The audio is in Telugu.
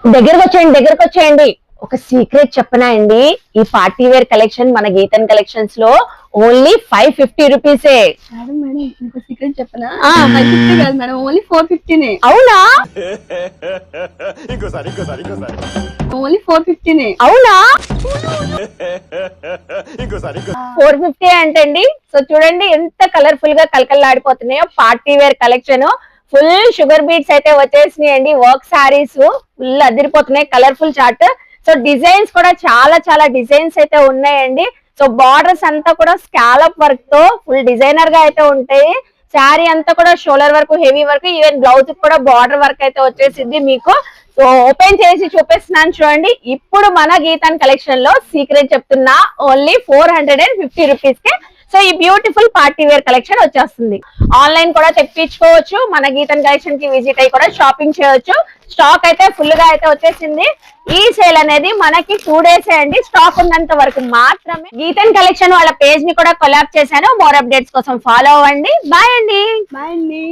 దగ్గరకు వచ్చేయండి. ఒక సీక్రెట్ చెప్పనా అండి, ఈ పార్టీ వేర్ కలెక్షన్ మన గీతన్ కలెక్షన్స్ లో ఓన్లీ 550 రూపీసే. మేడం మేడం ఇంకో సీక్రెట్ చెప్పనా? 550 కాదు మేడం, ఓన్లీ 450నే. అవునా? ఓన్లీ 450నే. అవునా? 450 అంటండి. సో చూడండి ఎంత కలర్ఫుల్ గా కలకల్లాడిపోతున్నాయో party wear collection. Full sugar beats అయితే వచ్చేసినాయి అండి. వర్క్ సారీస్ ఫుల్ అదిరిపోతున్నాయి, కలర్ఫుల్ చార్ట్. సో డిజైన్స్ కూడా చాలా చాలా డిజైన్స్ అయితే ఉన్నాయండి. సో బార్డర్స్ అంతా కూడా స్కాలప్ వర్క్ తో ఫుల్ డిజైనర్ గా అయితే ఉంటాయి. శారీ అంతా కూడా shoulder work, heavy work, even blouse కూడా బార్డర్ వర్క్ అయితే వచ్చేసింది మీకు. సో ఓపెన్ చేసి చూపిస్తున్నాను చూడండి. ఇప్పుడు మన గీతాన్ కలెక్షన్ లో సీక్రెట్ చెప్తున్నా, ఓన్లీ 450 రూపీస్ కే సో ఈ బ్యూటిఫుల్ పార్టీ వేర్ కలెక్షన్ వచ్చేస్తుంది. ఆన్లైన్ కూడా తెప్పించుకోవచ్చు, మన గీతన్ కలెక్షన్ కి విజిట్ అయ్యి కూడా షాపింగ్ చేయొచ్చు. స్టాక్ అయితే ఫుల్ గా అయితే వచ్చేసింది. ఈ సేల్ అనేది మనకి 2 డేస్ అండి, స్టాక్ ఉన్నంత వరకు మాత్రమే. గీతన్ కలెక్షన్ వాళ్ళ పేజ్ ని కూడా కొలాబ్ చేశాను. మోర్ అప్డేట్స్ కోసం ఫాలో అవ్వండి. బాయ్ అండి. బాయ్ అండి.